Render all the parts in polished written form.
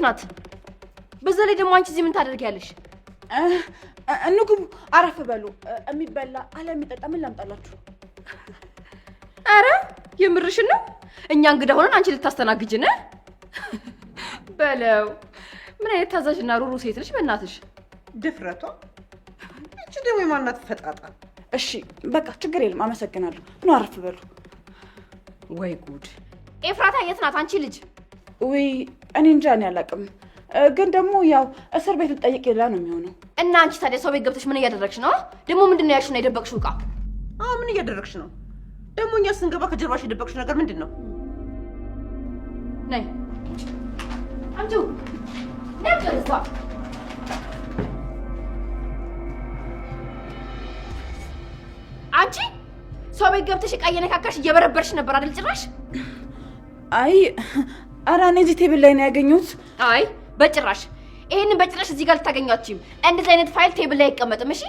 ናት? በዛ ላይ ደግሞ አንቺ እዚህ ምን ታደርጊያለሽ? እንግቡ፣ አረፍ በሉ። የሚበላ አለ የሚጠጣ ምን ላምጣላችሁ? አረ የምርሽን ነው? እኛ እንግዳ ሆነን አንቺ ልታስተናግጂን? በለው ምን አይነት ታዛዥና ሩሩ ሴት ነሽ በእናትሽ? ድፍረቷ! እቺ ደግሞ የማናት ፈጣጣ። እሺ በቃ ችግር የለም አመሰግናለሁ። ነው አረፍ በሉ። ወይ ጉድ! ኤፍራታ የት ናት አንቺ ልጅ? ወይ እኔ እንጃ እኔ አላውቅም። ግን ደግሞ ያው እስር ቤት ልጠይቅ ይላ ነው የሚሆነው። እና አንቺ ታዲያ ሰው ቤት ገብተሽ ምን እያደረግሽ ነው? ደግሞ ምንድነው ያልሽው? የደበቅሽው ዕቃ? ምን እያደረግሽ ነው? ደግሞ እኛ ስንገባ ከጀርባሽ የደበቅሽው ነገር ምንድን ነው? ነይ አንቺ ነብርዛ አንቺ ሰው ቤት ገብተሽ ዕቃ እየነካካሽ እየበረበርሽ ነበር አይደል? ጭራሽ አይ ኧረ እኔ እዚህ ቴብል ላይ ነው ያገኘሁት። አይ በጭራሽ ይሄንን በጭራሽ እዚህ ጋር ልታገኛችሁም። እንደዚህ አይነት ፋይል ቴብል ላይ አይቀመጥም። እሺ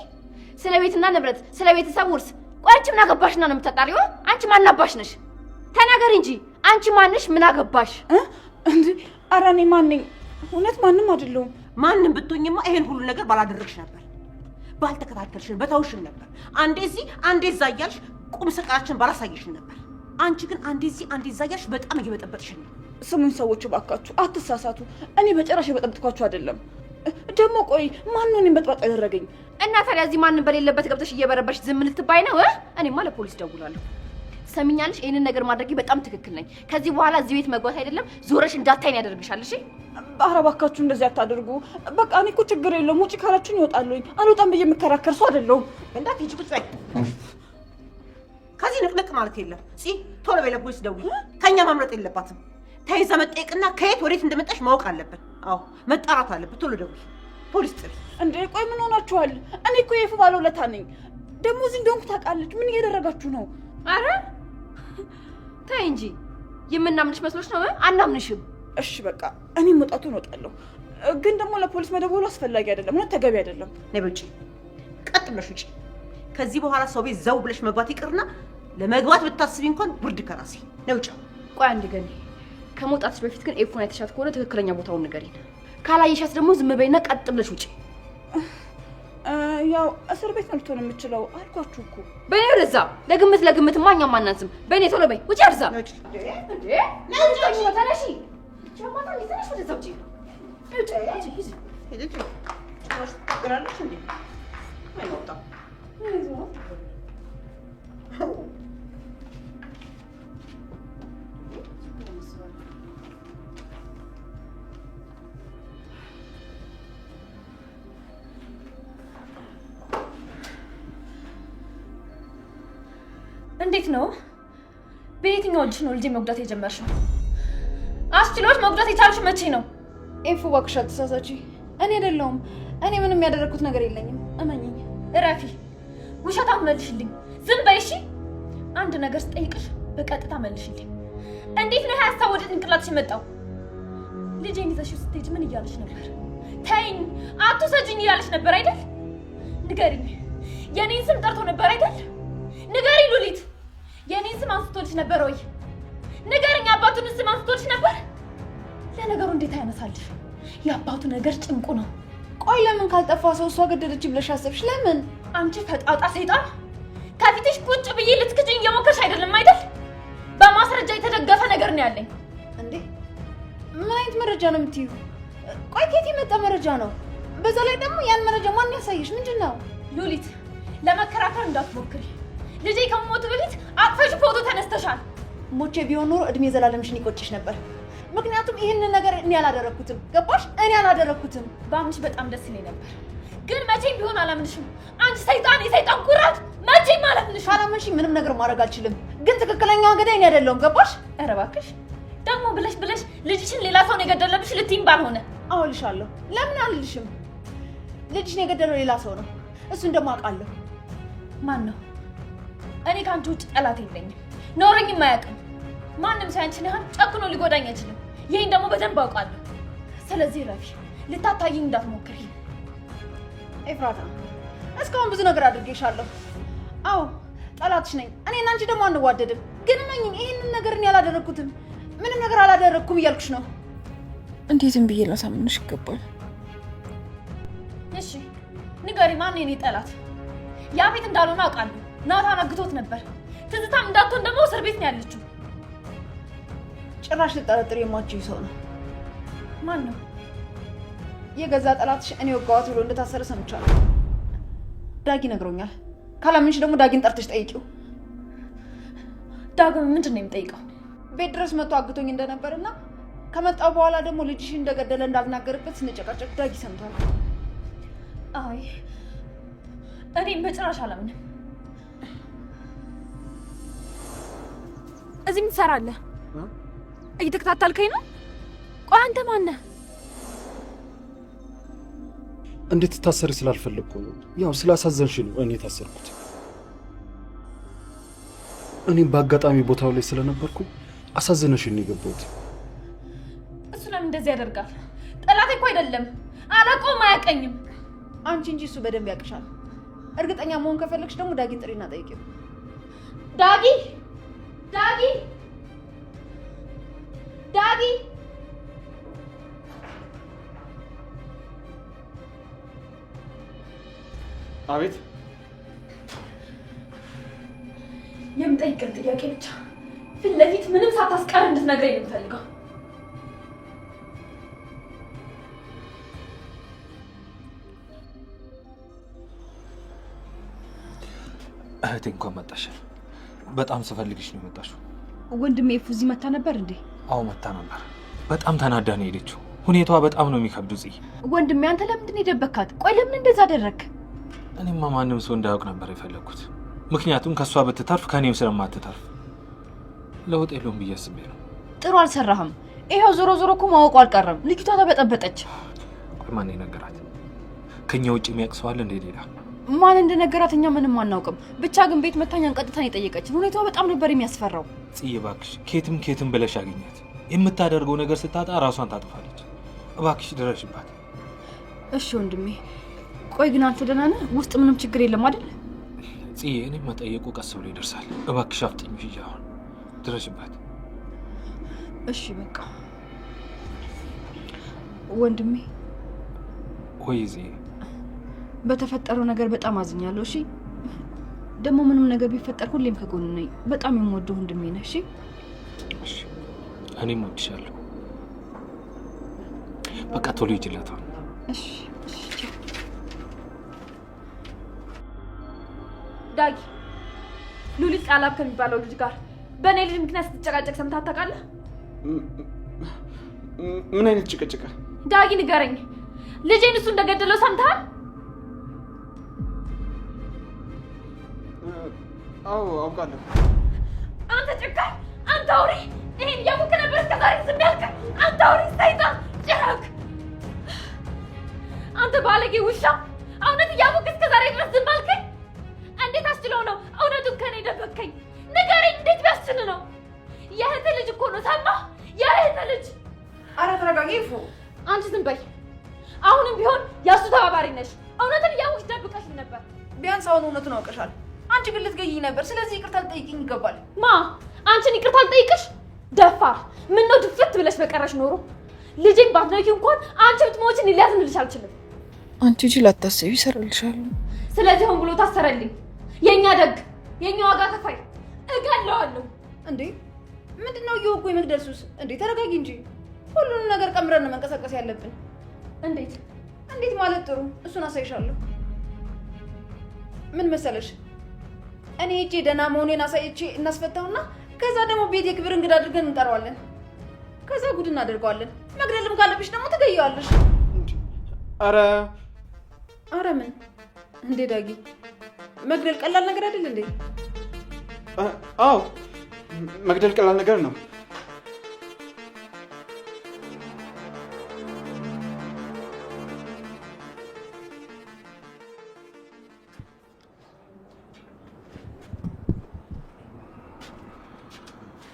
ስለ ቤትና ንብረት፣ ስለ ቤተሰብ ውርስ ቆንጭ ምን አገባሽና ነው የምትጣጣሪው? አንቺ ማን አባሽ ነሽ? ተናገሪ እንጂ አንቺ ማንሽ? ምን አገባሽ እንዴ? ኧረ እኔ ማን ነኝ? እውነት ማንም አይደለሁም። ማንም ብትሆኝማ ይሄን ሁሉ ነገር ባላደረግሽ ነበር፣ ባልተከታተልሽን፣ በታውሽን ነበር። አንዴ እዚህ አንዴ እዛ እያልሽ ቁም ስቃችን ባላሳየሽን ነበር። አንቺ ግን አንዴ እዚህ አንዴ እዛ እያልሽ በጣም እየበጠበጥሽን ነው። ስሙኝ ሰዎች እባካችሁ አትሳሳቱ። እኔ በጭራሽ የበጠበጥኳችሁ አይደለም። ደግሞ ቆይ ማን ነው እኔን በጥባጥ ያደረገኝ? እና ታዲያ እዚህ ማንም በሌለበት ገብተሽ እየበረበሽ ዝም ልትባይ ነው? እኔማ ለፖሊስ ደውላለሁ። ሰሚኛለሽ? ይሄንን ነገር ማድረጌ በጣም ትክክል ነኝ። ከዚህ በኋላ እዚህ ቤት መግባት አይደለም ዞረሽ እንዳታይን ያደርግሻል። እሺ ኧረ እባካችሁ እንደዚህ አታድርጉ። በቃ እኔ እኮ ችግር የለውም ውጪ ካላችሁኝ እወጣለሁኝ። አልወጣም ብዬ የምከራከር ሰው አይደለሁም። እንዳትሄጂ ቁጭ በይ። ከዚህ ንቅንቅ ማለት የለም። ቶሎ በይ ለፖሊስ ደውይ። ከእኛ ማምለጥ የለባትም። ተይዛ መጠየቅና ከየት ወዴት እንደመጣሽ ማወቅ አለብን። አዎ መጣራት አለብን። ቶሎ ደውይ፣ ፖሊስ ጥሪ። እንዴ ቆይ ምን ሆናችኋል? እኔ እኮ የፉ ባለውለታ ነኝ። ደግሞ እዚህ እንደሆንኩ ታውቃለች። ምን እያደረጋችሁ ነው? አረ ተይ እንጂ የምናምንሽ መስሎሽ ነው? አናምንሽም። እሺ በቃ እኔ መውጣቱን እወጣለሁ። ግን ደግሞ ለፖሊስ መደወሉ አስፈላጊ አይደለም። እውነት ተገቢ አይደለም። ነይ ውጪ፣ ቀጥ ብለሽ ውጪ። ከዚህ በኋላ ሰው ቤት ዘው ብለሽ መግባት ይቅርና ለመግባት ብታስቢ እንኳን ውርድ ከራሴ ነይ ውጪ። ቆይ አንድ ገኒ፣ ከመውጣትሽ በፊት ግን ኤፉን አይተሻት ከሆነ ትክክለኛ ቦታውን ንገሪን። ካላየሻት ደግሞ ዝም በይና ቀጥ ብለሽ ውጪ። ያው እስር ቤት ነው ልትሆን የምችለው አልኳችሁ እኮ። በኔ ወደዛ ለግምት ማኛም አናንስም። በኔ ቶሎ በይ ውጪ። አርዛ እንዴ ነውጪ ወታለሽ ቻማታ እንዴት ወደዛ ውጪ ውጪ ሄደች ታቀራለሽ እንዴ? አይወጣ እንዴት ነው? በየትኛው እጅሽ ነው ልጄ መጉዳት የጀመርሽው? አስችሎሽ መጉዳት የቻልሽ መቼ ነው? ኤፉ እባክሽ አትሳሳቺ። እኔ አይደለሁም። እኔ ምንም ያደረኩት ነገር የለኝም። እመኚኝ። እረፊ። ውሸታም መልሽልኝ። ዝም በይ እሺ። አንድ ነገር ስጠይቅሽ በቀጥታ መልሽልኝ። እንዴት ነው ሀሳብ ወደ ጭንቅላትሽ የመጣው? ልጄን ይዘሽው ስትሄጂ ምን እያለሽ ነበር? ተይኝ፣ አትውሰጂኝ እያለሽ ነበር አይደል? ንገሪኝ። የኔን ስም ጠርቶ ነበር አይደል? ንገሪ ሉሊት፣ የኔን ስም አንስቶልሽ ነበር ወይ? ንገሪኝ፣ አባቱን ስም አንስቶልሽ ነበር? ለነገሩ እንዴት አያነሳልሽ? የአባቱ ነገር ጭንቁ ነው። ቆይ ለምን ካልጠፋ ሰው እሷ ገደለች ብለሽ አሰብሽ? ለምን? አንቺ ፈጣጣ ሰይጣን፣ ከፊትሽ ቁጭ ብዬ ልትክጂኝ እየሞከርሽ አይደለም አይደል? በማስረጃ የተደገፈ ነገር ነው ያለኝ። እንዴ ምን አይነት መረጃ ነው የምትይው? ቆይ ከየት የመጣ መረጃ ነው? በዛ ላይ ደግሞ ያን መረጃ ማን ያሳየሽ? ምንድን ነው? ሉሊት፣ ለመከራከር እንዳትሞክሪ። ልጄ ከሞቱ በፊት አቅፈሽ ፎቶ ተነስተሻል። ሞቼ ቢሆን ኖሮ እድሜ ዘላለምሽን ይቆጭሽ ነበር። ምክንያቱም ይህንን ነገር እኔ አላደረኩትም። ገባሽ? እኔ አላደረኩትም። በአምንሽ በጣም ደስ ይለኝ ነበር፣ ግን መቼም ቢሆን አላምንሽም። አንቺ ሰይጣን፣ የሰይጣን ኩራት፣ መቼም አላምንሽም። ካላመንሽ ምንም ነገር ማድረግ አልችልም። ግን ትክክለኛዋ ገዳይ እኔ አይደለሁም። ገባሽ? ኧረ እባክሽ ደግሞ ብለሽ ልጅሽን ሌላ ሰው ነው የገደለብሽ ልትይም ባልሆነ። አዎ እልሻለሁ። ለምን አልልሽም? ልጅሽን የገደለው ሌላ ሰው ነው። እሱን ደግሞ አውቃለሁ። ማን ነው? እኔ ከአንቺ ውጭ ጠላት የለኝም፣ ኖረኝም አያውቅም። ማንም ሰው አንቺን ያህል ጨክኖ ሊጎዳኝ አይችልም። ይሄን ደግሞ በደንብ አውቃለሁ። ስለዚህ ረፊ፣ ልታታይኝ እንዳትሞክሪ። ኤፍራታ፣ እስካሁን ብዙ ነገር አድርጌሻለሁ። አዎ ጠላትሽ ነኝ። እኔና አንቺ ደግሞ አንዋደድም። ግን እመኚኝ፣ ይሄንን ነገር እኔ አላደረኩትም። ምንም ነገር አላደረኩም እያልኩሽ ነው። እንዴትም ብዬ ላሳምንሽ ይገባል። እሺ ንገሪ፣ ማን የኔ ጠላት? ያፌት እንዳልሆነ አውቃለሁ። ናታን አግቶት ነበር። ትዝታም እንዳትሆን ደግሞ እስር ቤት ነው ያለችው። ጭራሽ ልጠረጥር የማችው ሰው ነው። ማን ነው? የገዛ ጠላትሽ እኔ ወጋዋት ብሎ እንደታሰረ ሰምቻለሁ። ዳጊ ነግሮኛል። ካላምንሽ ደግሞ ዳጊን ጠርተሽ ጠይቂው። ዳግም ምንድን ነው የሚጠይቀው? ቤት ድረስ መጥቶ አግቶኝ እንደነበርና ከመጣው በኋላ ደግሞ ልጅሽ እንደገደለ እንዳልናገርበት ስንጨቃጨቅ ዳጊ ሰምቷል። አይ እኔም በጭራሽ አላምንም። እዚህ ምን ትሰራለህ? እየተከታተልከኝ ነው? ቆይ አንተ ማን ነህ? እንዴት ታሰሪ ስላልፈለኩ ነው። ያው ስላሳዘንሽ ነው እኔ ታሰርኩት። እኔም በአጋጣሚ ቦታው ላይ ስለነበርኩ አሳዘነሽ ነው የገባሁት። እሱ ለምን እንደዚህ ያደርጋል? ጠላቴ እኮ አይደለም። አላውቀውም፣ አያውቀኝም። አንቺ እንጂ እሱ በደንብ ያውቅሻል። እርግጠኛ መሆን ከፈለግሽ ደግሞ ዳጊን ጥሪና ጠይቂው። ዳጊ ዳጊ ዳጊ አቤት። የምጠይቅን ጥያቄ ብቻ ፊት ለፊት ምንም ሳታስቀር እንድትነግረኝ ነው የምፈልገው። እህቴ እንኳን መጣሽ። በጣም ስፈልግሽ ነው የመጣሽው። ወንድሜ ኤፉ እዚህ መታ ነበር እንዴ? አዎ መታ ነበር። በጣም ተናዳ ነው የሄደችው። ሁኔታዋ በጣም ነው የሚከብዱ። ጽይ ወንድሜ አንተ ለምንድን ነው የደበካት? ቆይ ለምን እንደዛ አደረክ? እኔማ ማንም ሰው እንዳያውቅ ነበር የፈለግኩት። ምክንያቱም ከእሷ ብትተርፍ ከእኔም ስለማትተርፍ ለውጥ የለውም ብዬ አስቤ ነው። ጥሩ አልሰራህም። ይኸው ዞሮ ዞሮ እኮ ማወቁ አልቀረም። ልጅቷ ተበጠበጠች። ቆይ ማን የነገራት? ከኛ ውጭ የሚያውቅ ሰው አለ እንዴ? ሌላ ማን እንደነገራት እኛ ምንም አናውቅም። ብቻ ግን ቤት መታኛን ቀጥታን የጠየቀችን። ሁኔታዋ በጣም ነበር የሚያስፈራው። ጽይ እባክሽ ኬትም ብለሽ አግኛት። የምታደርገው ነገር ስታጣ ራሷን ታጥፋለች። እባክሽ ድረሽባት። እሺ ወንድሜ። ቆይ ግን አንተ ደህና ነህ? ውስጥ ምንም ችግር የለም አይደል? ጽይ እኔ መጠየቁ ቀስ ብሎ ይደርሳል። እባክሽ አፍጥኝ። ይያውን ድረሽባት። እሺ በቃ ወንድሜ። ወይ ጽይ በተፈጠረው ነገር በጣም አዝኛለሁ። እሺ ደግሞ ምንም ነገር ቢፈጠር ሁሌም ከጎን ነኝ። በጣም የምወደው ወንድሜ ነህ። እሺ እሺ እኔም እወድሻለሁ። በቃ ቶሎ ይጅላት። እሺ ዳጊ ሉሊት ቃላብ ከሚባለው ልጅ ጋር በእኔ ልጅ ምክንያት ስትጨቃጨቅ ሰምተህ ታውቃለህ? ምን አይነት ጭቅጭቅ? ዳጊ ንገረኝ። ልጄን እሱ እንደገደለው ሰምተሃል? አዎ አውቃለሁ። አንተ ጭካኝ፣ አንተ አውሬ! ይሄን እያወቅህ ነበር እስከ ዛሬ ዝም ያልከኝ? አንተ አውሬ፣ ሰይጣን፣ ጭራቅ! አንተ ባለጌ ውሻ! እውነት እያወቅህ እስከ ዛሬ ድረስ ዝም አልከኝ? እንዴት አስችለው ነው እውነቱን ከኔ ደበከኝ? ንገረኝ፣ እንዴት ቢያስችል ነው? የእህትህ ልጅ እኮ ነው፣ ሰማህ? የእህትህ ልጅ። ኧረ ተረጋጊ ኤፉ። አንቺ ዝም በይ። አሁንም ቢሆን የእሱ ተባባሪ ነሽ። እውነትን እያወቅሽ ደብቀሽ ነበር። ቢያንስ አሁን እውነቱን አውቀሻል። አንቺ ግን ልትገይኝ ነበር። ስለዚህ ይቅርታ ልጠይቅኝ ይገባል። ማ አንቺን ይቅርታ ልጠይቅሽ? ደፋር! ምን ነው ድፍት ብለሽ በቀረሽ ኖሮ ልጄን ባትነኪ እንኳን አንቺ ብትሞችን ሊያዝንልሽ አልችልም። አንቺ ጅል አታስቢ፣ ይሰራልሻል። ስለዚህ ሆን ብሎ ታሰረልኝ። የኛ ደግ፣ የኛ ዋጋ ከፋይ እገለዋለሁ። እንዴ ምንድነው እየወጉ የመግደል ሱስ? እንዴ ተረጋጊ እንጂ። ሁሉንም ነገር ቀምረን ነው መንቀሳቀስ ያለብን። እንዴት ማለት ጥሩ፣ እሱን አሳይሻለሁ። ምን መሰለሽ፣ እኔ እጄ ደህና መሆኔን አሳይቼ እናስፈታውና ከዛ ደግሞ ቤት የክብር እንግዳ አድርገን እንጠራዋለን። ከዛ ጉድ እናደርገዋለን። መግደልም ካለብሽ ደግሞ ትገየዋለሽ። አረ ምን እንዴ ዳጊ፣ መግደል ቀላል ነገር አይደል እንዴ? አዎ መግደል ቀላል ነገር ነው።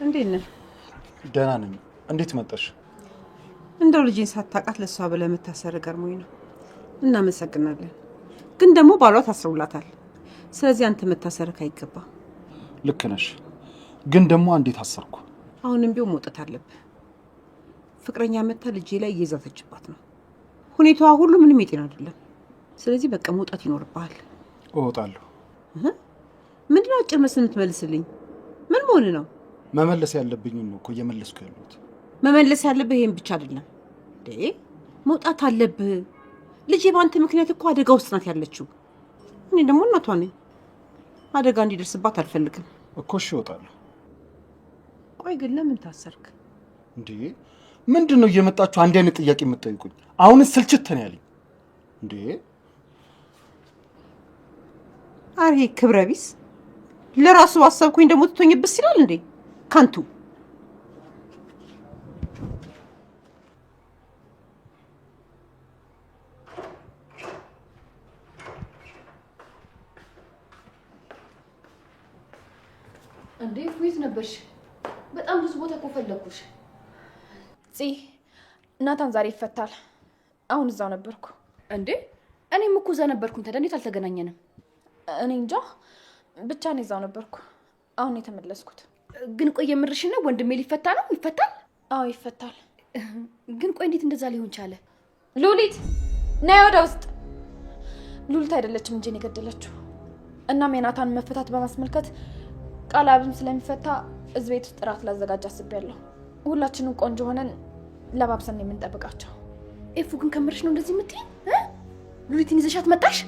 እንዴት ነህ? ደህና ነኝ። እንዴት መጣሽ? እንደው ልጄን ሳታውቃት ለሷ ብለህ መታሰር ገርሞኝ ነው። እናመሰግናለን። ግን ደግሞ ባሏ ታስረውላታል። ስለዚህ አንተ መታሰርክ አይገባም። ልክ ነሽ። ግን ደግሞ እንዴት አሰርኩ? አሁንም ቢሆን መውጣት አለብህ። ፍቅረኛ መታ ልጄ ላይ እየዛተችባት ነው። ሁኔታዋ ሁሉ ምንም የጤና አይደለም። ስለዚህ በቃ መውጣት ይኖርብሃል። እወጣለሁ። ምንድነው አጭር መስል የምትመልስልኝ? ምን መሆን ነው? መመለስ ያለብኝን ነው እኮ እየመለስኩ ያለሁት። መመለስ ያለብህ ይሄን ብቻ አይደለም እንዴ? መውጣት አለብህ። ልጄ በአንተ ምክንያት እኮ አደጋ ውስጥ ናት ያለችው። እኔ ደግሞ እናቷ ነኝ። አደጋ እንዲደርስባት አልፈልግም እኮ። እሺ እወጣለሁ። ቆይ ግን ለምን ታሰርክ እንዴ? ምንድን ነው እየመጣችሁ አንድ አይነት ጥያቄ የምትጠይቁኝ? አሁንስ ስልችት ነው ያለኝ እንዴ? አሬ ክብረ ቢስ! ለራሱ አሰብኩኝ ደግሞ ትቶኝብስ ይላል እንዴ? ካንቱ እንዴ የት ነበርሽ? በጣም ብዙ ቦታ እኮ ፈለኩሽ። ናታን ዛሬ ይፈታል። አሁን እዛው ነበርኩ። እንዴ እኔም እኮ እዛ ነበርኩኝ። ታዲያ እንዴት አልተገናኘንም? እኔ እንጃ ብቻ ነው እዛው ነበርኩ። አሁን የተመለስኩት። ግን ቆይ የምርሽ ነው? ወንድሜ ሊፈታ ነው? ይፈታል? አዎ ይፈታል። ግን ቆይ እንዴት እንደዛ ሊሆን ቻለ? ሉሊት ነይ ወደ ውስጥ። ሉሊት አይደለችም እንጂ የገደለችው። እናም የናታን መፈታት በማስመልከት ቃላብም ስለሚፈታ እዚህ ቤት ውስጥ እራት ላዘጋጅ አስቤያለሁ። ሁላችንም ቆንጆ ሆነን ለባብሰን የምንጠብቃቸው። ኤፉ ግን ከምርሽ ነው እንደዚህ የምትይኝ? ሉሊትን ይዘሻት መጣሽ?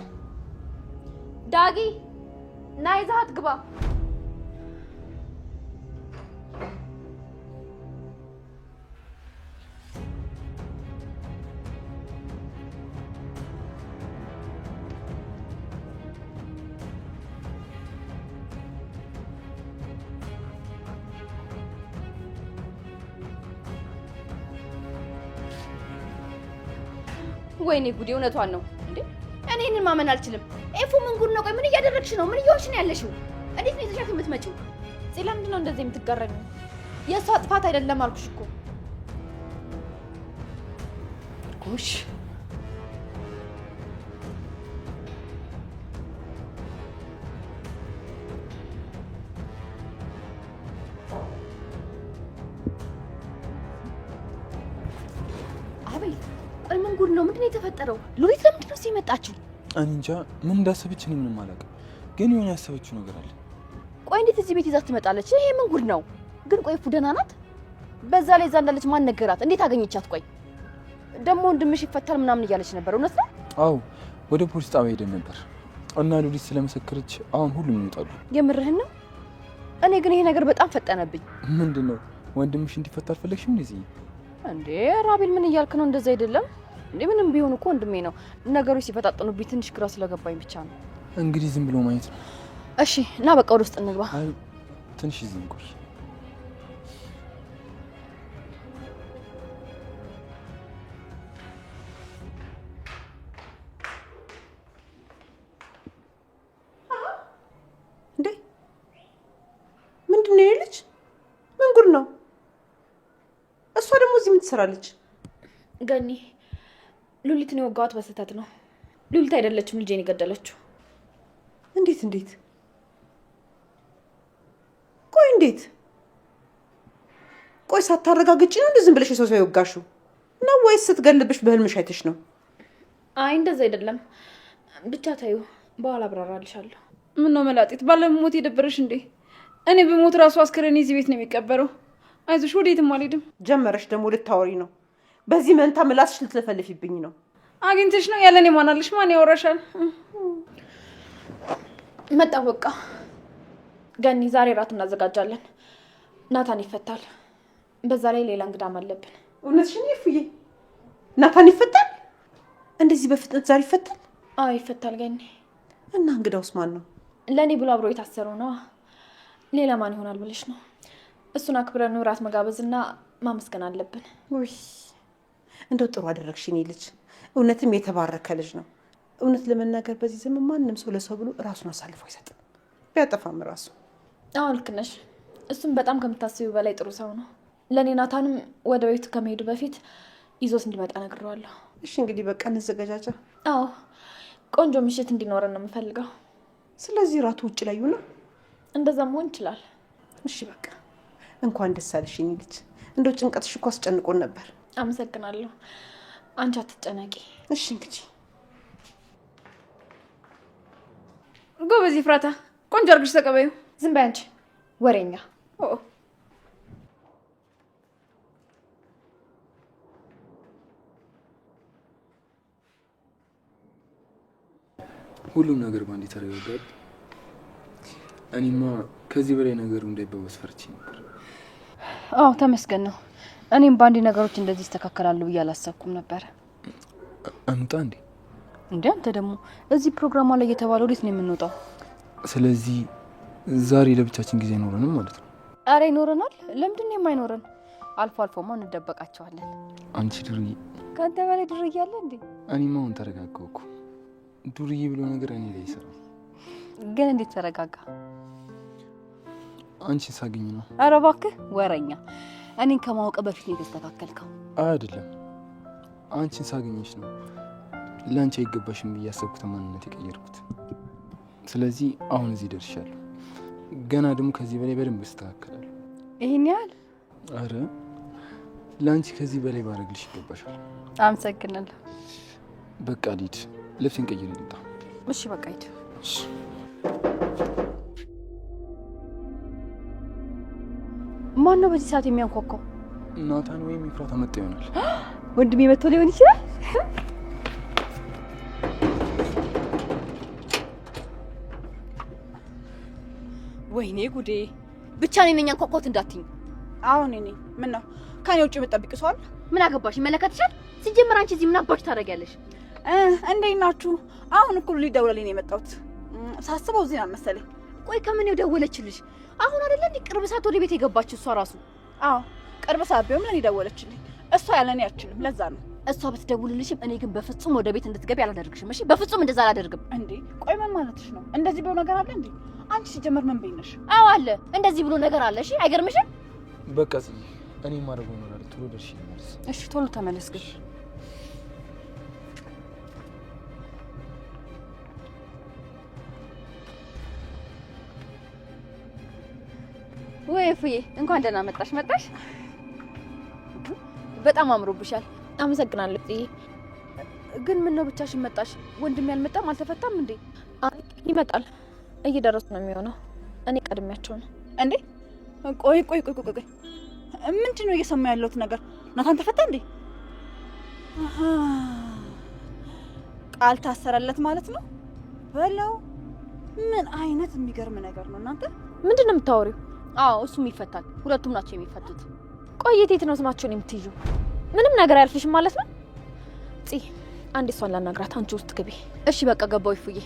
ዳጊ ና ይዘሃት ግባ። ወይኔ ጉዴ! እውነቷን ነው እንዴ? እኔ እኔን ማመን አልችልም። ኤፉ ምን ጉድ ነው? ቆይ ምን እያደረግሽ ነው? ምን እየሆንሽ ነው ያለሽው? እንዴት ነው ይዘሻት የምትመጪው? ለምንድን ነው እንደዚህ የምትገረሚው? የእሷ ጥፋት አይደለም አልኩሽ እኮ። ጎሽ አቤል፣ ቆይ ምን ጉድ ነው? ምንድን ነው የተፈጠረው? ሉሊት ለምንድን ነው የመጣችው? እኔ እንጃ ምን እንዳሰበች እኔ ምንም አላውቅም፣ ግን የሆነ ያሰበችው ነገር አለ። ቆይ እንዴት እዚህ ቤት ይዛት ትመጣለች? ይሄ ምን ጉድ ነው? ግን ቆይ ኤፉ ደህና ናት? በዛ ላይ እዛ እንዳለች ማን ነገራት? እንዴት አገኘቻት? ቆይ ደግሞ ወንድምሽ ይፈታል ምናምን እያለች ነበር። እውነት ነው? አዎ ወደ ፖሊስ ጣቢያ ሄደን ነበር እና ሉሊት ስለመሰከረች አሁን ሁሉም ይወጣሉ። የምርህን ነው? እኔ ግን ይሄ ነገር በጣም ፈጠነብኝ። ምንድን ነው ወንድምሽ እንዲፈታ አልፈለግሽም እንደዚህ? እንዴ ራቢል ምን እያልክ ነው? እንደዛ አይደለም እንዴ። ምንም ቢሆን እኮ ወንድሜ ነው። ነገሮች ሲፈጣጠኑብኝ ትንሽ ግራ ስለገባኝ ብቻ ነው። እንግዲህ ዝም ብሎ ማየት ነው። እሺ እና በቃ ወደ ውስጥ እንግባ። አይ ትንሽ እዚህ እንቆይ። እንዴ ምንድን ነው ልጅ? ምን ጉድ ነው? እሷ ደግሞ እዚህ ምን ትሰራለች? ገኒ ሉሊትን የወጋኋት በስህተት ነው። ሉሊት አይደለችም ልጄን የገደለችው። እንዴት? ቆይ እንዴት? ቆይ ሳታረጋግጪ ነው እንደዚህ ዝም ብለሽ ሰው የወጋሽው ነው ወይስ ስትገልብሽ በህልምሽ አይተሽ ነው? አይ እንደዛ አይደለም። ብቻ ታዩ በኋላ አብራራልሻለሁ። ምን ነው መላጢት፣ ባለሞት የደበረሽ እንዴ? እኔ በሞት ራሱ አስከሬኔ እዚህ ቤት ነው የሚቀበረው። አይዞሽ ወዴትም አልሄድም። ጀመረሽ ደግሞ ልታወሪ ነው። በዚህ መንታ ምላስሽ ልትለፈልፊብኝ ነው። አግኝተሽ ነው ያለኔ ማናለሽ? ማን ያወራሻል? መጣ በቃ። ገኒ ዛሬ ራት እናዘጋጃለን። ናታን ይፈታል። በዛ ላይ ሌላ እንግዳም አለብን። እውነትሽን ይፉዬ? ናታን ይፈታል? እንደዚህ በፍጥነት ዛሬ ይፈታል? አዎ ይፈታል ገኒ። እና እንግዳውስ ማን ነው? ለእኔ ብሎ አብሮ የታሰረው ነው። ሌላ ማን ይሆናል ብለሽ ነው? እሱን አክብረን ራት መጋበዝና ማመስገን አለብን። ውይ እንደው ጥሩ አደረግሽ የኔ ልጅ። እውነትም የተባረከ ልጅ ነው። እውነት ለመናገር በዚህ ዘመን ማንም ሰው ለሰው ብሎ ራሱን አሳልፎ አይሰጥም፣ ቢያጠፋም ራሱ። አዎ ልክ ነሽ። እሱም በጣም ከምታስቢው በላይ ጥሩ ሰው ነው። ለእኔ ናታንም ወደ ቤቱ ከመሄዱ በፊት ይዞት እንዲመጣ ነግሬዋለሁ። እሺ እንግዲህ በቃ እንዘገጃጃ። አዎ ቆንጆ ምሽት እንዲኖረን ነው የምፈልገው። ስለዚህ ራቱ ውጭ ላይ ይሁን። እንደዛ መሆን ይችላል። እሺ በቃ እንኳን ደስ አለሽ የኔ ልጅ። እንደው ጭንቀትሽ እኮ አስጨንቆን ነበር። አመሰግናለሁ። አንቺ አትጨነቂ። እሺ እንግዲህ ጎበዝ ኤፍራታ፣ ቆንጆ አድርግሽ ተቀበዩ። ዝም በይ አንቺ ወሬኛ። ሁሉም ነገር ባንዴ ተረጋጋል። እኔማ ከዚህ በላይ ነገሩ እንዳይባባስ ፈርቼ ነበር። አዎ ተመስገን ነው። እኔም ባንዴ ነገሮች እንደዚህ ይስተካከላሉ ብዬ አላሰብኩም ነበር። አምጣ እንዴ እንዴ! አንተ ደግሞ እዚህ ፕሮግራሟ ላይ እየተባለ ወዴት ነው የምንወጣው? ስለዚህ ዛሬ ለብቻችን ጊዜ አይኖረንም ማለት ነው? አረ ይኖረናል። ለምንድን ነው የማይኖረን? አልፎ አልፎማ እንደበቃቸዋለን። አንቺ ዱርዬ! ከአንተ በላይ ዱርዬ አለ እንዴ? እኔማ አሁን ተረጋጋሁ እኮ። ዱርዬ ብሎ ነገር እኔ ላይ ይሰራል። ግን እንዴት ተረጋጋ? አንቺን ሳገኝ ነው። አረ እባክህ ወረኛ። እኔን ከማወቅ በፊት ነው የተስተካከልከው። አይደለም፣ አንቺን ሳገኝሽ ነው ለአንቺ አይገባሽም ብዬ ያሰብኩት ማንነት የቀየርኩት። ስለዚህ አሁን እዚህ ደርሻለሁ። ገና ደግሞ ከዚህ በላይ በደንብ እስተካከላለሁ። ይሄን ያህል? አረ ለአንቺ ከዚህ በላይ ባረግልሽ ይገባሻል። አመሰግናለሁ። በቃ ልሂድ፣ ልብሴን ቀይሬ ልምጣ። እሺ በቃ ሂድ። ማን ነው በዚህ ሰዓት የሚያንኳኳው? ናታን ወይም ኤፍራታ መጣ ይሆናል። ወንድሜ መጥቶ ሊሆን ይችላል። ወይኔ ጉዴ! ብቻ እኔ ነኝ አንኳኳት እንዳትኝ። አሁን እኔ ምን ነው ከኔ ውጭ የምትጠብቂው ሰው አለ? ምን አገባሽ? ይመለከትሻል። ሲጀምር አንቺ እዚህ ምን አባሽ ታደርጊያለሽ? እንዴት ናችሁ? አሁን እኮ ሊደውልልኝ ነው የመጣሁት። ሳስበው እዚህ ነው መሰለኝ። ቆይ ከምን የደወለችልሽ? አሁን አይደለ እንዴ ቅርብ ሰዓት ወደ ቤት የገባችው እሷ ራሱ? አዎ ቅርብ ሰዓት ቢሆን ለኔ ደወለችልኝ። እሷ ያለኔ አትችልም፣ ለዛ ነው። እሷ ብትደውልልሽም እኔ ግን በፍጹም ወደ ቤት እንድትገቢ አላደርግሽም። እሺ በፍጹም እንደዛ አላደርግም። እንዴ ቆይ ምን ማለትሽ ነው? እንደዚህ ብሎ ነገር አለ እንዴ? አንቺ ሲጀመር ምን በይነሽ? አዎ አለ፣ እንደዚህ ብሎ ነገር አለ። እሺ አይገርምሽም? በቃ ጽዬ፣ እኔ ማድረገው ነው አይደል? ቶሎ ደርሼ ልመለስ። እሺ ቶሎ ተመለስ ግን። ወይ ፍዬ እንኳን ደህና መጣሽ። መጣሽ? በጣም አምሮብሻል። አመሰግናለሁ ጽዬ። ግን ምን ነው ብቻሽን መጣሽ? ወንድሜ አልመጣም? አልተፈታም እንዴ? ይመጣል፣ እየደረሱ ነው የሚሆነው። እኔ ቀድሚያቸው ነው። እንዴ ቆይ ምንድን ነው እየሰማ ያለሁት ነገር? ናታን ተፈታ እንዴ? ቃል ታሰረለት ማለት ነው በለው። ምን አይነት የሚገርም ነገር ነው እናንተ! ምንድን ነው የምታወሪው? አዎ እሱም ይፈታል። ሁለቱም ናቸው የሚፈቱት። ቆየት የት ነው ስማቸውን የምትይዙ? ምንም ነገር አያልፍሽም ማለት ነው? ጽ አንዴ እሷን ላናግራት፣ አንቺ ውስጥ ግቢ። እሺ በቃ ገባው ይፉዬ።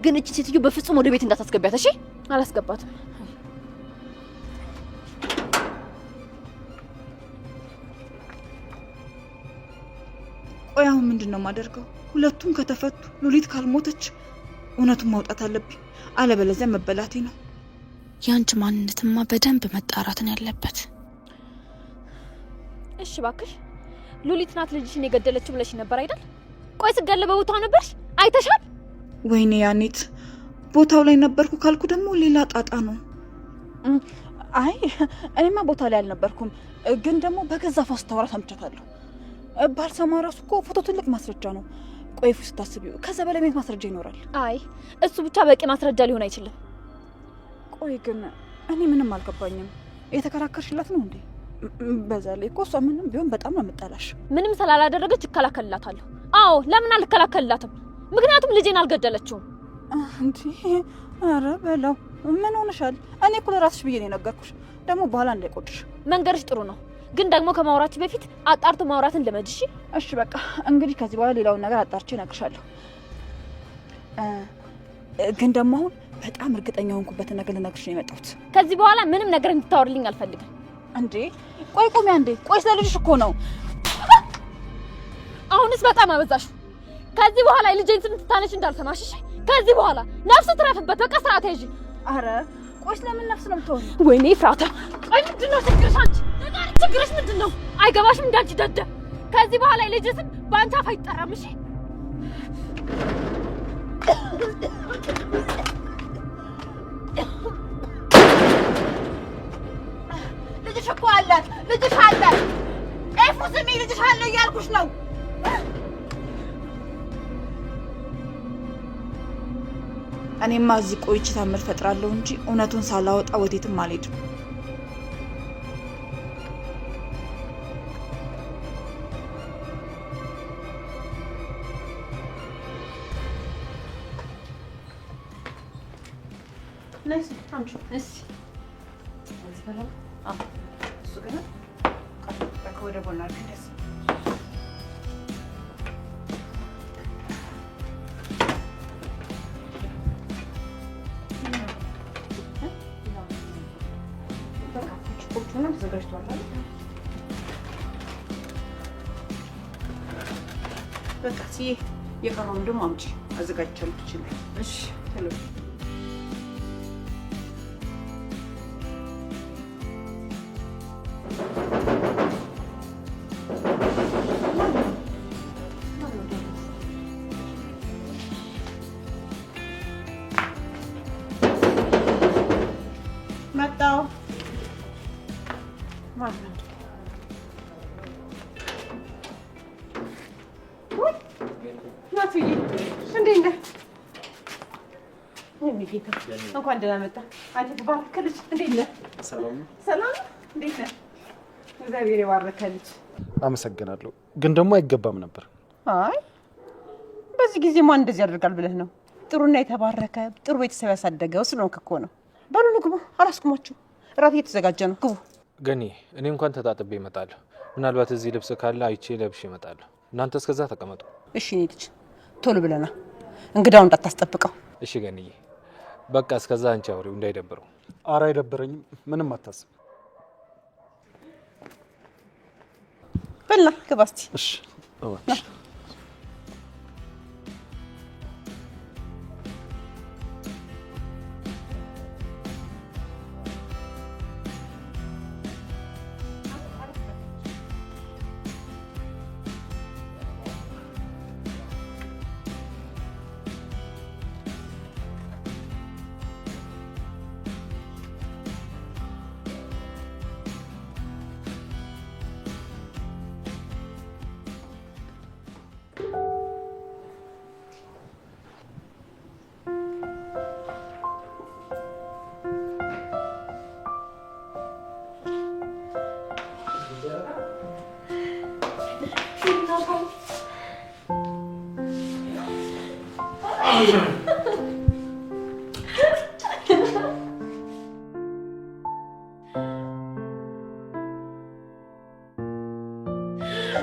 ግን እቺ ሴትዮ በፍጹም ወደ ቤት እንዳታስገቢያት እሺ? አላስገባትም። ቆይ አሁን ምንድን ነው የማደርገው? ሁለቱም ከተፈቱ ሉሊት ካልሞተች እውነቱን ማውጣት አለብኝ፣ አለበለዚያ መበላቴ ነው። ያንቺ ማንነትማ በደንብ መጣራት ነው ያለበት። እሺ እባክሽ ሉሊት ናት ልጅሽን የገደለችው ብለሽ ነበር አይደል? ቆይ ስገለ በቦታው ነበርሽ አይተሻል? ወይኔ ያኔት ቦታው ላይ ነበርኩ ካልኩ ደግሞ ሌላ ጣጣ ነው። አይ እኔማ ቦታ ላይ አልነበርኩም፣ ግን ደግሞ በገዛ ፋስ ታወራ ሰምቻታለሁ። ባልሰማ ራሱ እኮ ፎቶ ትልቅ ማስረጃ ነው። ቆይ ፉ ስታስቢው ከዛ በላይ ቤት ማስረጃ ይኖራል። አይ እሱ ብቻ በቂ ማስረጃ ሊሆን አይችልም። ቆይ ግን እኔ ምንም አልገባኝም። የተከራከርሽላት ነው እንዴ? በዛ ላይ እኮ እሷ ምንም ቢሆን በጣም ነው የምጠላሽ። ምንም ስላላደረገች እከላከልላታለሁ። አዎ ለምን አልከላከልላትም? ምክንያቱም ልጄን አልገደለችውም። እንዴ ኧረ በለው ምን ሆነሻል? እኔ እኮ ለራስሽ ብዬ ነው የነገርኩሽ። ደግሞ በኋላ እንዳይቆጭሽ። መንገርሽ ጥሩ ነው፣ ግን ደግሞ ከማውራትሽ በፊት አጣርቶ ማውራትን ልመድሽ። እሺ በቃ እንግዲህ ከዚህ በኋላ ሌላውን ነገር አጣርቼ እነግርሻለሁ። ግን ደግሞ አሁን በጣም እርግጠኛ ሆንኩበትን ነገር ልነግርሽ ነው የመጣሁት። ከዚህ በኋላ ምንም ነገር እንድታወርልኝ አልፈልግም። እንዴ ቆይ ቁሚ አንዴ። ቆይ ስለ ልጅሽ እኮ ነው። አሁንስ በጣም አበዛሽ። ከዚህ በኋላ የልጄን ስም ትታነሽ እንዳልሰማሽ። እሺ ከዚህ በኋላ ነፍስ ትረፍበት። በቃ ስርዓት ያዥ። አረ ቆይ ስለምን ነፍስ ነው የምትሆኚ? ወይኔ ፍራታ፣ ቆይ ምንድነው ችግርሽ? አንቺ ችግርሽ ምንድነው? አይገባሽም እንዳንቺ ደደ። ከዚህ በኋላ የልጄ ስም በአንቺ አፍ አይጠራም። እሺ ልጅሽ እኮ አላት፣ ልጅሽ አላት። ኤፉ ስሚ ልጅሽ አለ እያልኩሽ ነው። እኔማ እዚህ ቆይቼ ታምር ፈጥራለሁ እንጂ እውነቱን ሳላወጣ ወዴትም አልሄድም። ናይስ አንቺ እሺ እዚህ በለው እሱ ገና ወደ ጎና አድርገሽ በቃ ሲዬ የቀረውን ደግሞ አምጪ አዘጋጅቻለሁ። ትችላለሽ። እሺ ሄሎ መጣሁ። ማነው? ናትዬ እንዴት ነህ? ጌታ እንኳን ደህና መጣ። አንተ ተባረከ ልጅ። እንዴት ነህ? ሰላም። እንዴት ነህ? እግዚአብሔር የባረከ ልጅ። አመሰግናለሁ፣ ግን ደግሞ አይገባም ነበር። አይ በዚህ ጊዜ ማን እንደዚህ ያደርጋል ብለህ ነው? ጥሩና የተባረከ ጥሩ ቤተሰብ ያሳደገው ስለሆንክ እኮ ነው። በሉ ግቡ፣ አላስቁማችሁ። እራት እየተዘጋጀ ነው፣ ግቡ። ገኒ፣ እኔ እንኳን ተጣጥቤ እመጣለሁ። ምናልባት እዚህ ልብስ ካለ አይቼ ለብሼ እመጣለሁ። እናንተ እስከዛ ተቀመጡ። እሺ እኔ ልጅ ቶሎ ብለና እንግዳው እንዳታስጠብቀው። እሺ ገኒዬ፣ በቃ እስከዛ አንቺ አውሪው እንዳይደብረው። ኧረ አይደብረኝም፣ ምንም አታስብ። በልና ግባ እስኪ። እሺ እባክሽ።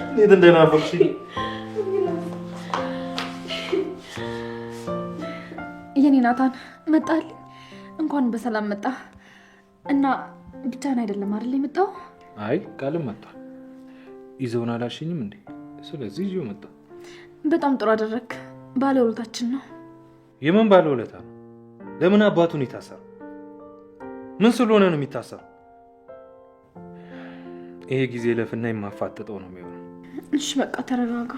እንዴት እንደናፈቅሽኝ። የኔ ናታን መጣልኝ። እንኳን በሰላም መጣ። እና ብቻህን አይደለም አይደል የመጣው? አይ ቃልም መጣ። ይዘውን አላልሽኝም እንዴ? ስለዚህ ይዤው መጣ። በጣም ጥሩ አደረክ። ባለውለታችን ነው። የምን ባለውለታ ነው? ለምን አባቱን ይታሰር? ምን ስለሆነ ነው የሚታሰረው? ይሄ ጊዜ ለፍና የማፋጠጠው ነው የሚሆነው። እሺ በቃ ተረጋጋ።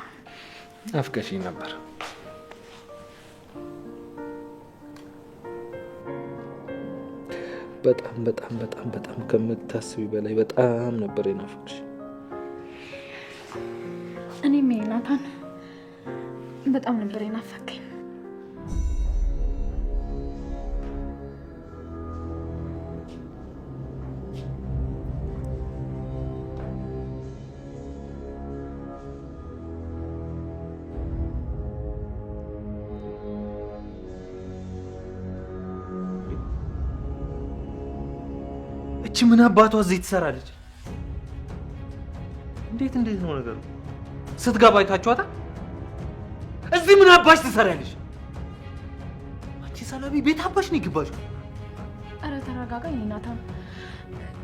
አፍቀሽኝ ነበር። በጣም በጣም በጣም በጣም ከምታስቢ በላይ በጣም ነበር የናፈቅሽ። እኔም ናታን በጣም ነበር የናፈቀኝ። እቺ ምን አባቷ እዚህ ትሰራለች? እንዴት ነው ነገሩ? ስትገባ አይታችኋታ? እዚህ ምን አባሽ ትሰራለች? አንቺ ሰላቢ ቤት አባሽ ነው ይግባሽ። አረ ተረጋጋ ናታን።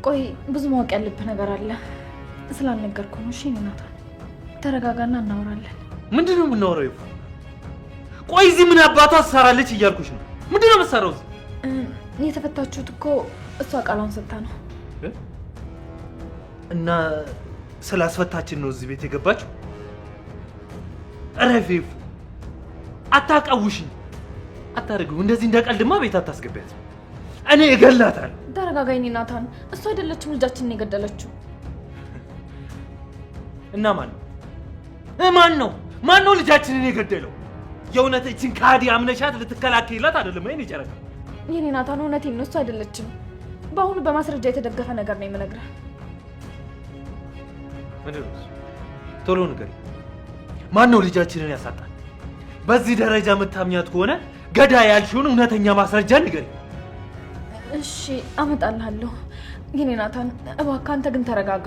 ቆይ ብዙ ማወቅ ያለብህ ነገር አለ ስላልነገርኩህ ነው። እሺ ናታን ተረጋጋና እናወራለን። ምንድን ነው የምናወራው? ቆይ እዚህ ምን አባቷ ትሰራለች እያልኩሽ ነው። ምንድን ነው የምትሰራው እዚህ? የተፈታችሁት እኮ እሷ ቃሏን ሰጥታ ነው። እና ስላስፈታችን ነው እዚህ ቤት የገባችው? ረፌፍ አታቃውሽኝ። አታርገው እንደዚህ እንደቀልድማ ቤት አታስገቢያት። እኔ እገላታለሁ። ተረጋጋኝ ናታን። እሷ አይደለችም ልጃችንን የገደለችው። እና ማን ነው ልጃችንን የገደለው? የእውነት እችን ከሃዲ አምነሻት ልትከላከይላት አይደለም? አይኔ ጨረቃ የኔ ናታን እውነቴን ነው፣ እሱ አይደለችም። በአሁኑ በማስረጃ የተደገፈ ነገር ነው የምነግርህ። ምንድን ነው? ቶሎ ንገሪ። ማን ነው ልጃችንን ያሳጣል? በዚህ ደረጃ የምታምኛት ከሆነ ገዳይ ያልሽውን እውነተኛ ማስረጃ ንገሪ። እሺ አመጣልሃለሁ። የኔ ናታን እባክህ አንተ ግን ተረጋጋ።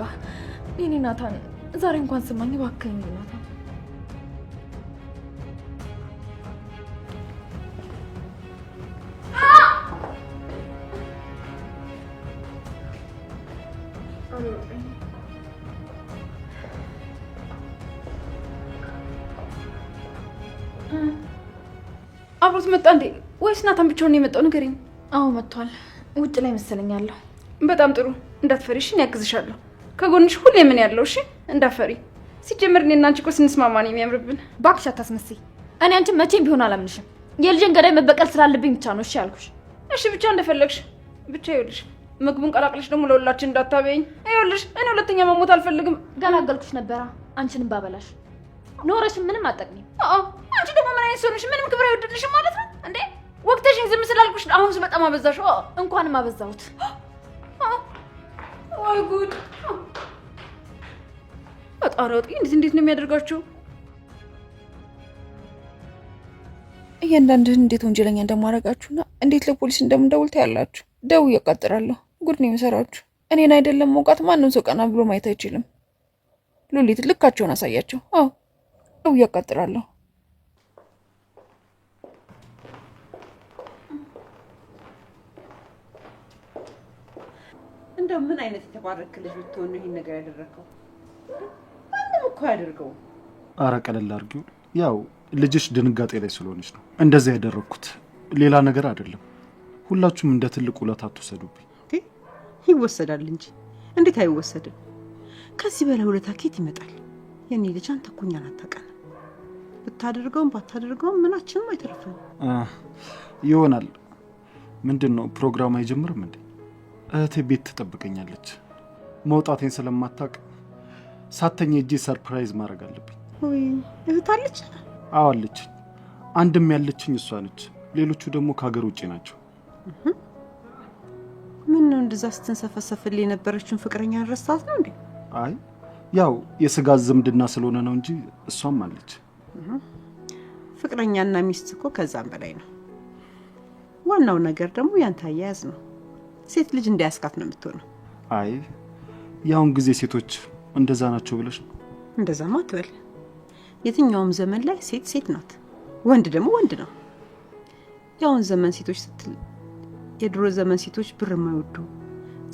የኔ ናታን ዛሬ እንኳን ስማኝ እባክህ። የኔ ናታን አብሮት መጣ እንዴ ወይስ ናታን ብቻውን ነው የመጣው? ንገሪኝ። አዎ መጥቷል። ውጭ ላይ መሰለኛለሁ። በጣም ጥሩ። እንዳትፈሪ እሺ፣ እኔ ያግዝሻለሁ። ከጎንሽ ሁሌ ምን ያለው እሺ፣ እንዳትፈሪ። ሲጀምር እኔና አንቺ እኮ ስንስማማ ነው የሚያምርብን። እባክሽ አታስመስይ። እኔ አንቺን መቼም ቢሆን አላምንሽም። የልጄን ገዳይ መበቀል ስላለብኝ ብቻ ነው እሺ ያልኩሽ። እሺ ብቻ እንደፈለግሽ ብቻ። ይኸውልሽ ምግቡን ቀላቅለሽ ደግሞ ለሁላችን እንዳታበይኝ። ይኸውልሽ እኔ ሁለተኛ መሞት አልፈልግም። ገላገልኩሽ ነበራ አንቺንም ባበላሽ ኖረሽም ምንም አጠቅሚም። አንቺ ደግሞ ምን አይነት ሰው ነሽ? ምንም ክብር አይወድልሽም ማለት ነው እንዴ? ወቅተሽኝ ዝም ስላልኩሽ አሁንስ በጣም አበዛሽ። እንኳንም አበዛሁት። ወይ ጉድ! ፈጣሪ እንዴት ነው የሚያደርጋቸው? እያንዳንድህን እንዴት ወንጀለኛ እንደማደርጋችሁና እንዴት ለፖሊስ እንደምንደውል ታያላችሁ። ደውዬ እቀጥራለሁ። ጉድ ነው የምሰራችሁ። እኔን አይደለም መውቃት ማንም ሰው ቀና ብሎ ማየት አይችልም። ሉሊት ልካቸውን አሳያቸው። ደውዬ እቀጥራለሁ። እንደው ምን አይነት የተባረክ ልጅ ብትሆን ነው ይሄን ነገር ያደረከው? ማንም እኮ ያደርገው። አረ ቀለል አድርጊው። ያው ልጅሽ ድንጋጤ ላይ ስለሆነች ነው እንደዛ ያደረኩት፣ ሌላ ነገር አይደለም። ሁላችሁም እንደ ትልቅ ውለታ አትወሰዱብኝ። ይወሰዳል እንጂ እንዴት አይወሰድም? ከዚህ በላይ ውለታ ከየት ይመጣል? የኔ ልጅ አንተ እኮ እኛን አታውቀንም። ብታደርገውም ባታደርገውም ምናችንም አይተርፍም። ይሆናል። ምንድን ነው ፕሮግራም አይጀምርም እንዴ? እህቴ ቤት ትጠብቀኛለች። መውጣቴን ስለማታውቅ ሳተኛ እጄ ሰርፕራይዝ ማድረግ አለብኝ። ወይ እህት አለች? አዎ አለች። አንድም ያለችኝ እሷ ነች። ሌሎቹ ደግሞ ከሀገር ውጭ ናቸው። ምን ነው እንደዛ ስትንሰፈሰፍልኝ የነበረችውን ፍቅረኛ ረሳት ነው እንዴ? አይ ያው የስጋ ዝምድና ስለሆነ ነው እንጂ እሷም አለች። ፍቅረኛና ሚስት እኮ ከዛም በላይ ነው። ዋናው ነገር ደግሞ ያንተ አያያዝ ነው። ሴት ልጅ እንዳያስካት ነው የምትሆነው። አይ ያውን ጊዜ ሴቶች እንደዛ ናቸው ብለሽ ነው? እንደዛማ አትበል። የትኛውም ዘመን ላይ ሴት ሴት ናት፣ ወንድ ደግሞ ወንድ ነው። ያውን ዘመን ሴቶች ስትል የድሮ ዘመን ሴቶች ብር የማይወዱ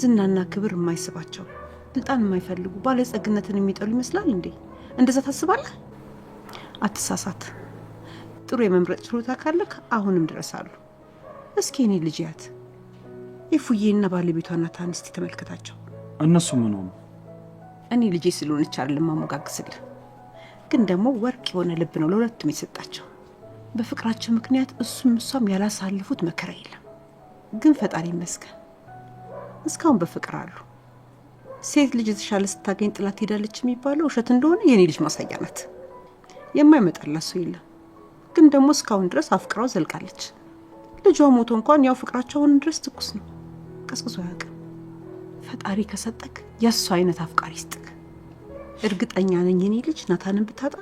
ዝናና ክብር የማይስባቸው ስልጣን የማይፈልጉ ባለጸግነትን የሚጠሉ ይመስላል እንዴ? እንደዛ ታስባለህ? አትሳሳት። ጥሩ የመምረጥ ችሎታ ካለክ አሁንም ድረስ አሉ። እስኪ እኔ ልጅ ያት ይፉዬና ባለቤቷ ናታን እስቲ ተመልከታቸው። እነሱ ምን ሆኑ? እኔ ልጄ ስለሆነች አይደለም ማሞጋግስልህ፣ ግን ደግሞ ወርቅ የሆነ ልብ ነው ለሁለቱም የሰጣቸው። በፍቅራቸው ምክንያት እሱም እሷም ያላሳልፉት መከራ የለም። ግን ፈጣሪ ይመስገን እስካሁን በፍቅር አሉ። ሴት ልጅ የተሻለ ስታገኝ ጥላት ሄዳለች የሚባለው ውሸት እንደሆነ የኔ ልጅ ማሳያ ናት። የማይመጣላት ሰው የለም። ግን ደግሞ እስካሁን ድረስ አፍቅራው ዘልቃለች። ልጇ ሞቶ እንኳን ያው ፍቅራቸው አሁን ድረስ ትኩስ ነው፣ ቀዝቅዞ አያውቅም። ፈጣሪ ከሰጠክ የእሱ አይነት አፍቃሪ ይስጥክ። እርግጠኛ ነኝ የኔ ልጅ ናታንን ብታጣ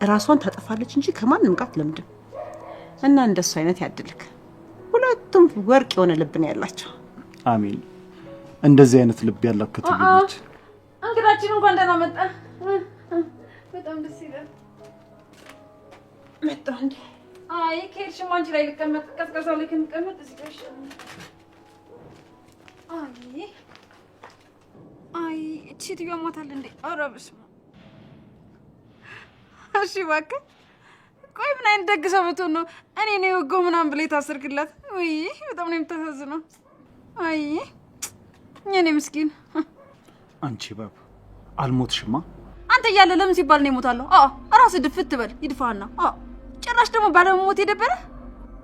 ራሷን ታጠፋለች እንጂ ከማንም ጋር አትለምድም። እና እንደሱ አይነት ያድልክ። ሁለቱም ወርቅ የሆነ ልብ ነው ያላቸው። አሜን። እንደዚህ አይነት ልብ ያላከቱ ልጆች። እንግዳችን እንኳን ደህና መጣ። በጣም ደስ ይላል። መጣ እንዴ? አይ ከሄድሽማ አንቺ ላይ ልቀመጥ፣ ቀዝቀዛ ላይ ከምቀመጥ እዚህ ጋር ይሻላል። አይ እቺ ትዮ ሞታል እንዴ? ኧረ በስመ አብ። እሺ እባክህ ቆይ ምን አይነት ደግ ሰው ብትሆን ነው እኔ ነው የወጋው ምናምን ብለህ የታሰርክላት? ወይ በጣም ነው የምታሳዝነው። አይ የኔ ምስኪን። አንቺ ባብ አልሞትሽማ። አንተ እያለ ለምን ሲባል ነው የሞታለሁ? ራስ ድፍት ትበል ይድፋና። ጭራሽ ደግሞ ባለመሞት የደበረ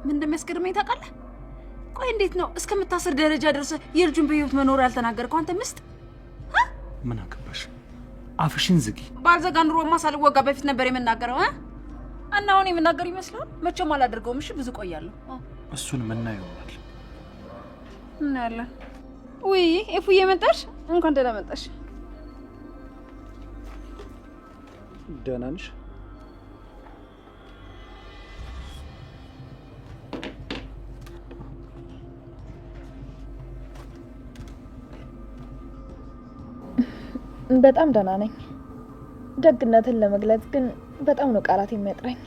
ምን እንደሚያስገርመኝ ታውቃለህ? ቆይ እንዴት ነው እስከምታስር ደረጃ ደርሰህ የልጁን በህይወት መኖር ያልተናገርከው አንተ ምስጥ? ምን አገባሽ? አፍሽን ዝጊ። ባልዘጋ ኑሮማ ሳልወጋ በፊት ነበር የምናገረው እና አሁን የምናገር ይመስላል። መቼም አላደርገውም። እሺ ብዙ ቆያለሁ። እሱን ምናየው ይሆናል። እናያለን። ውይ ኤፉዬ መጣሽ? እንኳን ደህና መጣሽ። ደህና ነሽ? በጣም ደህና ነኝ። ደግነትን ለመግለጽ ግን በጣም ነው ቃላት የሚያጥረኝ።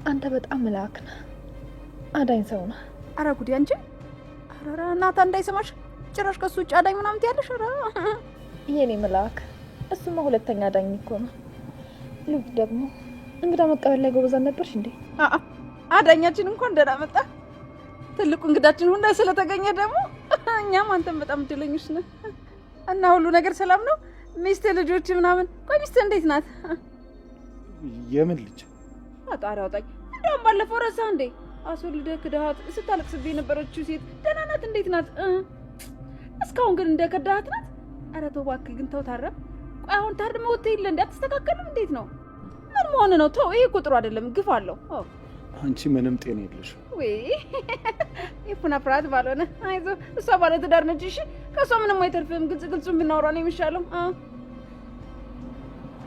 አንተ በጣም መልአክ ነህ፣ አዳኝ ሰው ነህ። አረ ጉዲ አንቺ! አረ እናታ እንዳይሰማሽ ጭራሽ ከሱ ውጭ አዳኝ ምናምን ትያለሽ? አረ የኔ መልአክ፣ እሱማ ሁለተኛ አዳኝ እኮ ነው። ልጅ ደግሞ እንግዳ መቀበል ላይ ጎበዝ ነበርሽ እንዴ? አዳኛችን እንኳን ደህና መጣ። ትልቁ እንግዳችን ሁላ ስለተገኘ ደግሞ እኛም አንተም በጣም እድለኞች ነን። እና ሁሉ ነገር ሰላም ነው? ሚስት ልጆች ምናምን? ቆይ ሚስት እንዴት ናት? የምን ልጅ? አጣሪ አውጣኝ። እንደውም ባለፈው ረሳ እንዴ? አስወልደ ክዳሃት ስታለቅስብኝ የነበረችው ሴት ደህና ናት? እንዴት ናት? እስካሁን ግን እንደ ከዳሃት ናት? ኧረ ተው እባክህ ግን ተው ታረም። ቆይ አሁን ታርመህ ወጥተህ የለ እንዴ? አትስተካከልም? እንዴት ነው? ምን መሆን ነው? ተው ይሄ ቁጥሩ አይደለም ግፍ አለው። አንቺ ምንም ጤና የለሽ። ወይ ይፉና ፍርሃት ባልሆነ አይዞህ፣ እሷ ባለ ትዳር ነች። እሺ ከሷ ምንም አይተርፍም። ግልጹን ብናወራ ነው የሚሻለው።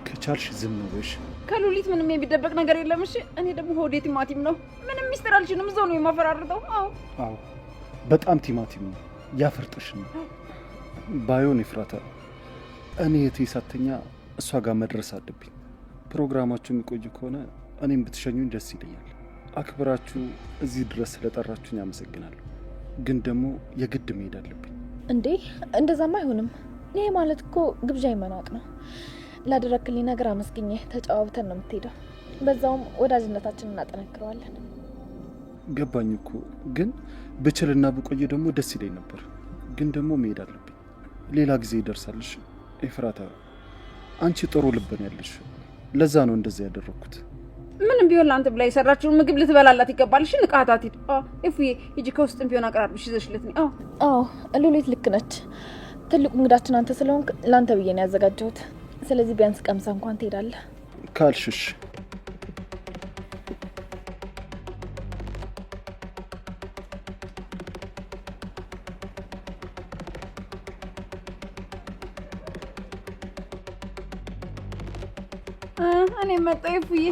ከቻልሽ ዝም በሽ። ከሉሊት ምንም የሚደበቅ ነገር የለም። እሺ እኔ ደግሞ ሆዴ ቲማቲም ነው። ምንም ሚስጥር አልችልም። እዛው ነው የማፈራርጠው። አዎ በጣም ቲማቲም ነው። ያፈርጥሽ ነው ባይሆን ይፍራታ። እኔ የትይሳተኛ እሷ ጋር መድረስ አለብኝ። ፕሮግራማችሁ የሚቆይ ከሆነ እኔም ብትሸኙኝ ደስ ይለኛል። አክብራችሁ እዚህ ድረስ ስለጠራችሁኝ አመሰግናለሁ። ግን ደግሞ የግድ መሄድ አለብኝ። እንዴ እንደዛማ አይሆንም። ይሄ ማለት እኮ ግብዣ ይመናቅ ነው። ላደረክልኝ ነገር አመስግኜ ተጨዋውተን ነው የምትሄደው። በዛውም ወዳጅነታችንን እናጠነክረዋለን። ገባኝ እኮ ግን ብችልና ብቆይ ደግሞ ደስ ይለኝ ነበር። ግን ደግሞ መሄድ አለብኝ። ሌላ ጊዜ ይደርሳልሽ። ኤፍራታ አንቺ ጥሩ ልብን ያለሽ፣ ለዛ ነው እንደዚህ ያደረኩት። ምንም ቢሆን ለአንተ ብላ የሰራችውን ምግብ ልትበላላት ይገባል። እሺ ንቃታት ሂድ። ኤፉዬ ሂጂ ከውስጥም ቢሆን አቀራርብሽ ይዘሽለት ነው። አዎ ሉሊት ልክ ነች። ትልቁ እንግዳችን አንተ ስለሆንክ ለአንተ ብዬ ነው ያዘጋጀሁት። ስለዚህ ቢያንስ ቀምሳ እንኳን ትሄዳለህ ካልሽሽ። እኔ መጣሁ ኤፉዬ።